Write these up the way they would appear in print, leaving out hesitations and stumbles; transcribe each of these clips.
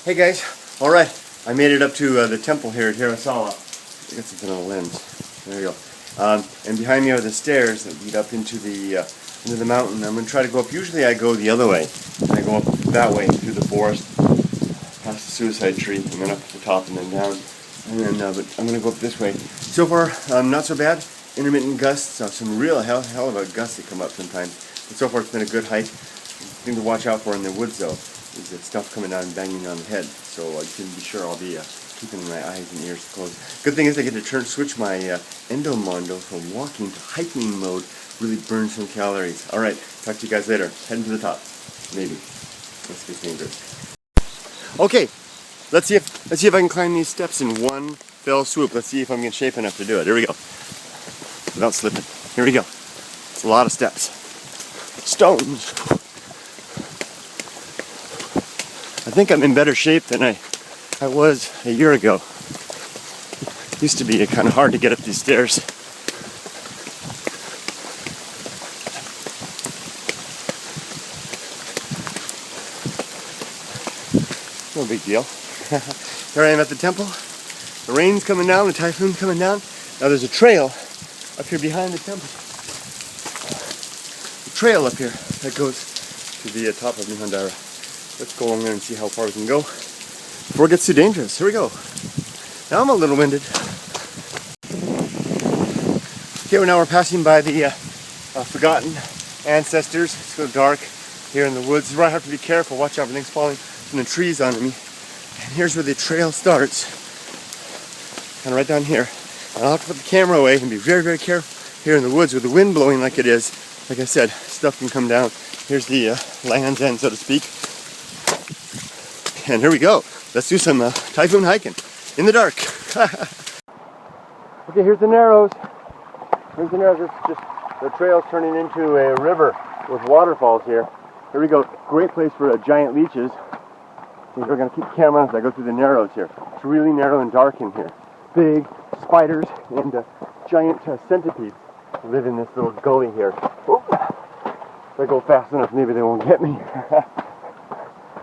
Hey guys, alright, I made it up to the temple here at Hirasala. I got something on the lens. There you go. And behind me are the stairs that lead up into the mountain. I'm going to try to go up. Usually I go the other way. I go up that way through the forest, past the suicide tree, and then up to the top and then down. And then, but I'm going to go up this way. So far, not so bad. Intermittent gusts, some real hell of a gusts that come up sometimes. But so far it's been a good hike. The thing to watch out for in the woods though is that stuff coming down and banging on the head. So you can be sure I'll be keeping my eyes and ears closed. Good thing is I get to switch my endomondo from walking to hiking mode. Really burn some calories. Alright, talk to you guys later. Heading to the top. Maybe. Let's get dangerous. Okay, let's see if I can climb these steps in one fell swoop. Let's see if I'm in shape enough to do it. Here we go. Without slipping. Here we go. It's a lot of steps. Stones. I think I'm in better shape than I was a year ago. It used to be kind of hard to get up these stairs. No big deal. Here I am at the temple. The rain's coming down, the typhoon coming down. Now there's a trail up here behind the temple. A trail up here that goes to the top of Nihondara. Let's go along there and see how far we can go before it gets too dangerous. Here we go. Now I'm a little winded. Okay, now we're passing by the forgotten ancestors. It's so dark here in the woods. This is where I have to be careful. Watch out, everything's falling from the trees on me. And here's where the trail starts. Kind of right down here. And I'll have to put the camera away and be very, very careful here in the woods with the wind blowing like it is. Like I said, stuff can come down. Here's the land's end, so to speak. And here we go. Let's do some typhoon hiking in the dark. Okay, here's the Narrows. Here's the Narrows. It's just the trail's turning into a river with waterfalls here. Here we go. Great place for giant leeches. So we're going to keep the camera on as I go through the Narrows here. It's really narrow and dark in here. Big spiders and giant centipedes live in this little gully here. Oh, if I go fast enough, maybe they won't get me.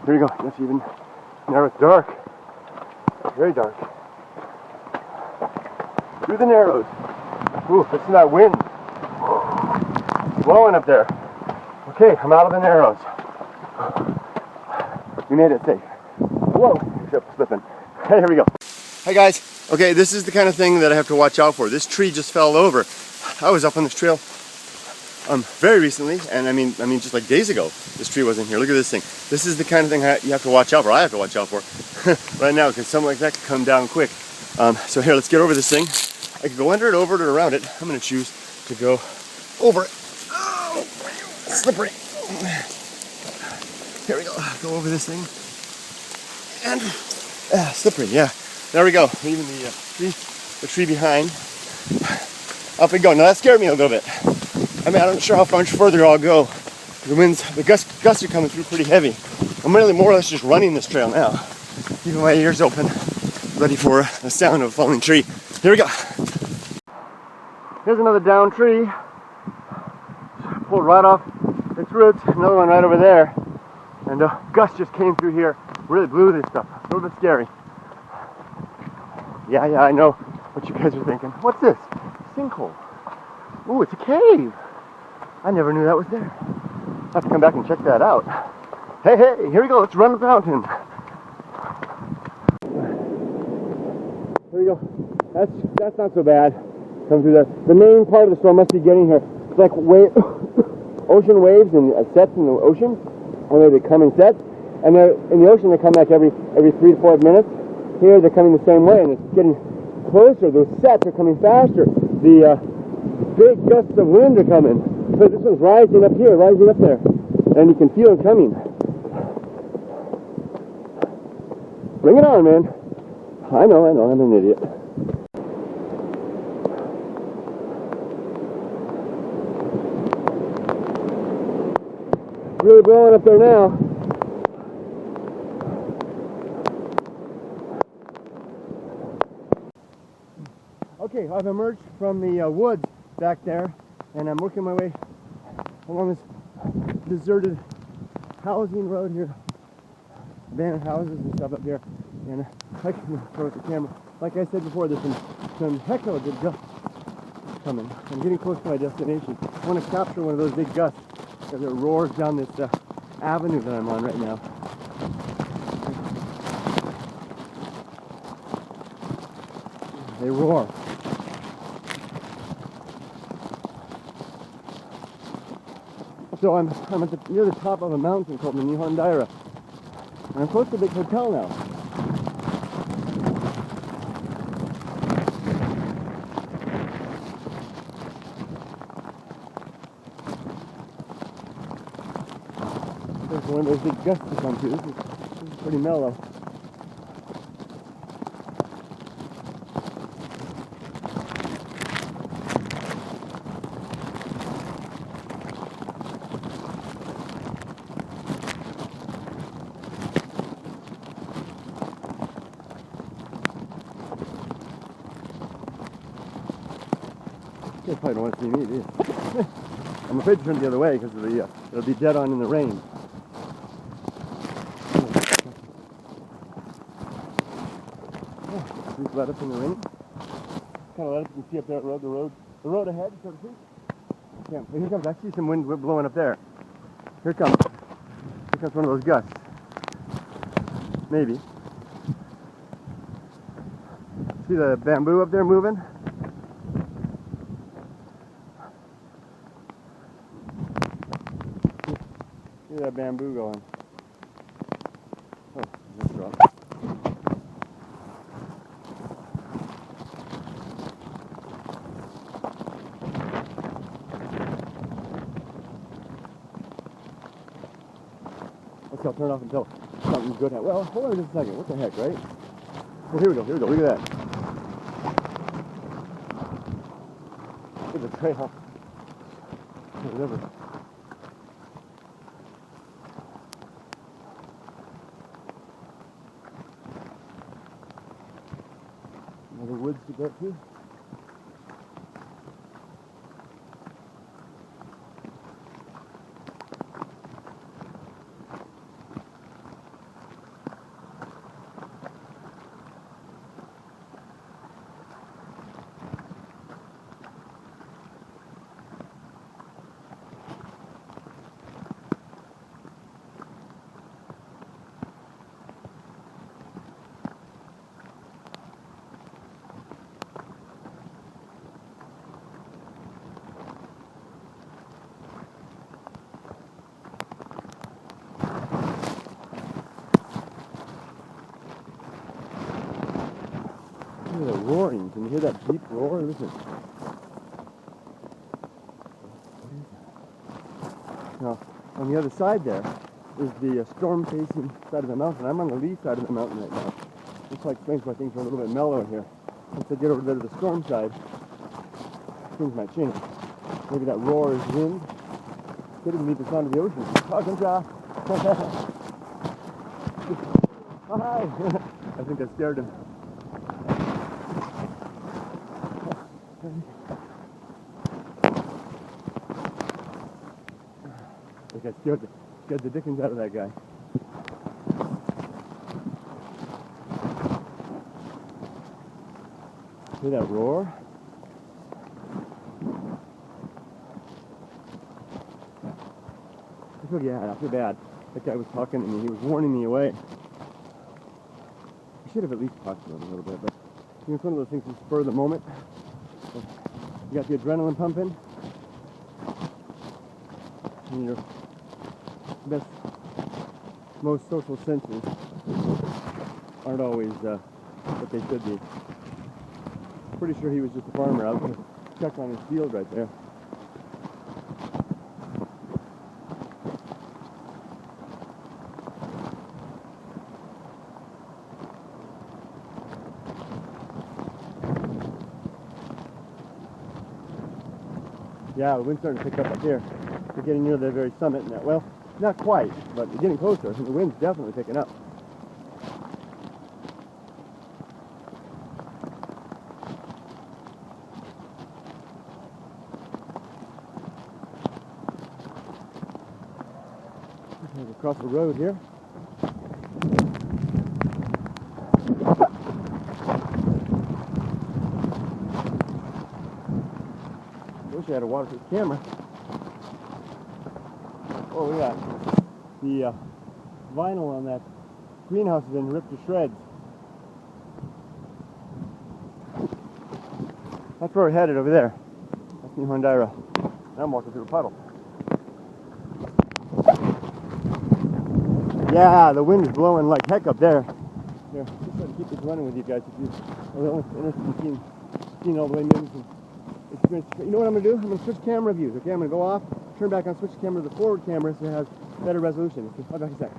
Here we go. It's even narrow. It's dark. Very dark. Through the Narrows. Ooh, listen to that wind. It's blowing up there. Okay, I'm out of the Narrows. We made it safe. Whoa, except slipping. Here we go. Hi guys. Okay, this is the kind of thing that I have to watch out for. This tree just fell over. I was up on this trail very recently, and I mean just like days ago. This tree wasn't here. Look at this thing. This is the kind of thing you have to watch out for. I have to watch out for right now because something like that could come down quick. So here, let's get over this thing. I could go under it, over it, or around it. I'm going to choose to go over it. Oh, slippery. Here we go. Go over this thing. And slippery, yeah. There we go. Even the tree behind. Up we go. Now that scared me a little bit. I mean, I'm not sure how much further I'll go. The gusts are coming through pretty heavy. I'm really more or less just running this trail now. Keeping my ears open, ready for the sound of a falling tree. Here we go. Here's another down tree. Pulled right off its roots. Another one right over there. And a gust just came through here. Really blew this stuff. A little bit scary. Yeah, I know what you guys are thinking. What's this? Sinkhole. Ooh, it's a cave. I never knew that was there. I'll have to come back and check that out. Hey, here we go. Let's run the mountain. Here we go. That's not so bad. Come through that. The main part of the storm must be getting here. It's like ocean waves and sets in the ocean. Where they come in sets. And in the ocean they come like every 3 to 4 minutes. Here they're coming the same way, and it's getting closer. Those sets are coming faster. The big gusts of wind are coming. So this one's rising up here, rising up there. And you can feel it coming. Bring it on, man. I know, I'm an idiot. It's really blowing up there now. Okay, I've emerged from the woods back there, and I'm working my way along this deserted housing road here abandoned houses and stuff up here. And I can throw at the camera. Like I said before, there's some heck of a good gusts coming. I'm getting close to my destination. I want to capture one of those big gusts as it roars down this avenue that I'm on right now. They roar. So I'm at near the top of a mountain called the Nihon Daira. And I'm close to a big hotel now. There's one of those big gusts to come to. This is pretty mellow. You probably don't want to see me, do you? I'm afraid to turn the other way because of the it'll be dead on in the rain. Just let up in the rain. Kind of let up. You can see up there the road ahead, so to speak. Yeah, here comes. I see some wind blowing up there. Here comes one of those gusts. Maybe. See the bamboo up there moving? See that bamboo going. Oh, that's wrong. Okay, I'll turn it off until something's good happens. Well, hold on just a second. What the heck, right? Well, here we go. Look at that. Look at the trail. Whatever. Another woods to go to. The roaring. Can you hear that deep roar? Listen. Now, on the other side there is the storm-facing side of the mountain. I'm on the lee side of the mountain right now. This explains why things are a little bit mellow here. Once I get over there to the storm side, things might change. Maybe that roar is wind. Could even be the sound of the ocean. Oh, konnichiwa. Oh, hi. I think I scared him. I think I scared the dickens out of that guy. Hear that roar? I feel bad. That guy was talking to me. He was warning me away. I should have at least talked to him a little bit, but it's one of those things that spur the moment. You got the adrenaline pumping, and your best, most social senses aren't always what they should be. Pretty sure he was just a farmer out to check on his field right there. Yeah, the wind's starting to pick up here. We're getting near the very summit now. Well, not quite, but we're getting closer. The wind's definitely picking up. Across the road here. wish I had a waterproof camera. Oh, look at that. The vinyl on that greenhouse has been ripped to shreds. That's where we're headed over there. That's New Hondaira. Now I'm walking through a puddle. Yeah, the wind is blowing like heck up there. Here, just trying to keep this running with you guys if you're a little interested in seeing all the way maybe some experience. You know what I'm going to do? I'm going to switch camera views. Okay, I'm going to go off, turn back on, switch the camera to the forward camera so it has better resolution. Okay, hold back a sec.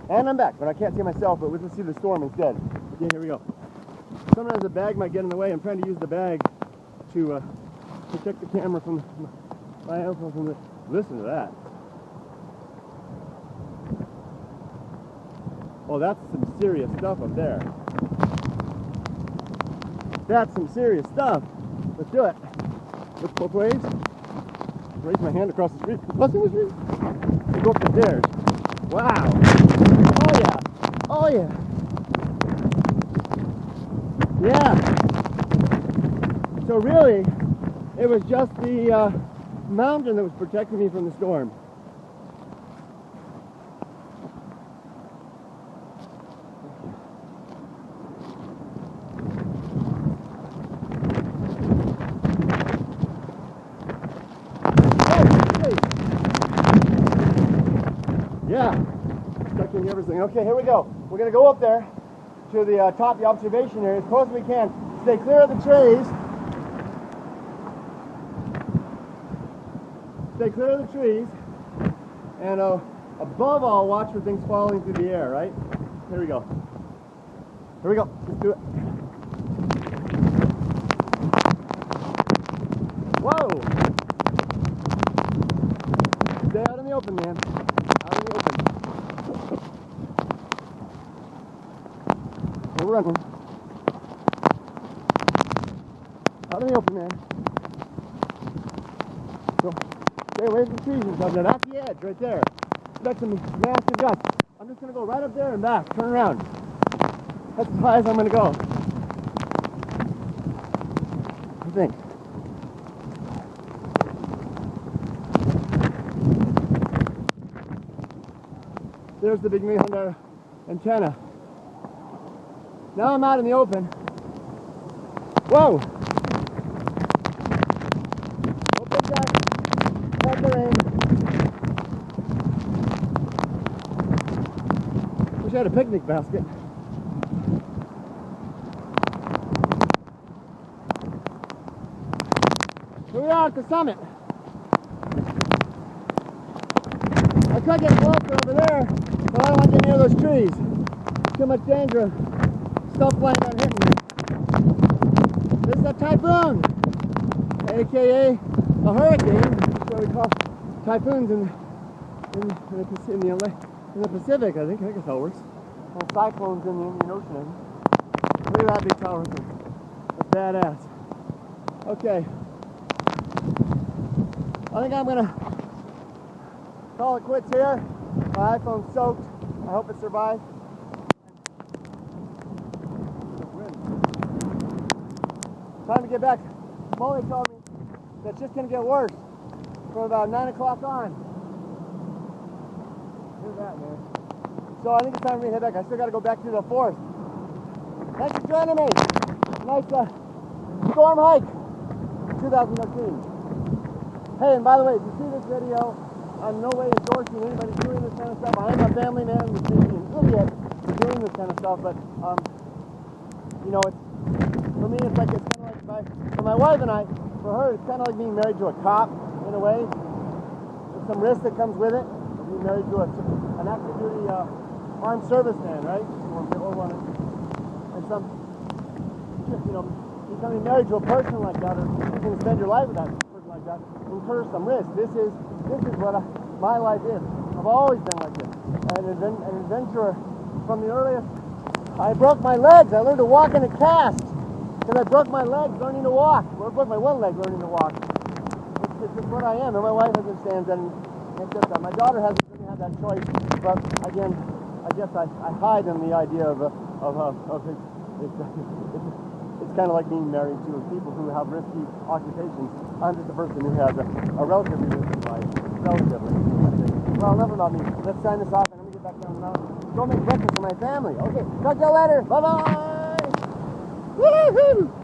And I'm back, but I can't see myself, but let's see the storm instead. Okay, here we go. Sometimes the bag might get in the way. I'm trying to use the bag to protect the camera from my ankle from the... Listen to that. Oh, that's some serious stuff up there. That's some serious stuff. Let's do it. Look both ways. Raise my hand across the street. What's in the street? Go up the stairs. Wow. Oh yeah. Oh yeah. Yeah. So really, it was just the mountain that was protecting me from the storm. Yeah, stuck in everything. Okay, here we go. We're going to go up there to the top of the observation area as close as we can. Stay clear of the trees. Stay clear of the trees. And above all, watch for things falling through the air, right? Here we go. Here we go. Let's do it. Whoa! Stay out in the open, man. We're running. Out in the open, man. So, stay away from the trees and stuff. Now that's the edge right there. That's some massive gusts. I'm just going to go right up there and back. Turn around. That's as high as I'm going to go. I think. There's the big Hondaira antenna. Now I'm out in the open. Whoa! Open that. Let the rain. Wish I had a picnic basket. Here we are at the summit. I could get closer over there, but I don't want to get near those trees. Too much danger. Stuff flying down hitting me. This is a typhoon, aka a hurricane. That's what we call typhoons in the Pacific. I think that's how it works. And cyclones in the Indian Ocean. I think. Look at that big tower. That's badass. Okay. I think I'm gonna call it quits here. My iPhone's soaked. I hope it survives. Time to get back. Molly told me that it's just going to get worse from about 9 o'clock on. Here's that, man. So I think it's time for me to head back. I still got to go back to the forest. Thanks for joining me. Nice storm hike 2013. Hey, and by the way, if you see this video, I'm no way endorsing anybody doing this kind of stuff. I am a family man who's being an idiot for doing this kind of stuff, but, you know, it's, for me, it's like for my wife and I, for her, it's kind of like being married to a cop, in a way. There's some risk that comes with it. Being married to an active duty armed serviceman, right? Or one. And some, you know, becoming married to a person like that, or you're going to spend your life with that person like that, incurs some risk. This is what my life is. I've always been like this. An adventurer from the earliest. I broke my legs. I learned to walk in a cast. Because I broke my legs learning to walk. Well, I broke my one leg learning to walk. It's just what I am, and my wife understands that. My daughter hasn't really had that choice, but again, I guess I hide in the idea of it's kind of like being married to people who have risky occupations. I'm just a person who has a relatively risky life. Relatively. Well, enough about me. Let's sign this off and I'm going to get back down the mountain. Go make breakfast for my family. Okay, talk to you later. Bye-bye. Woo-hoo!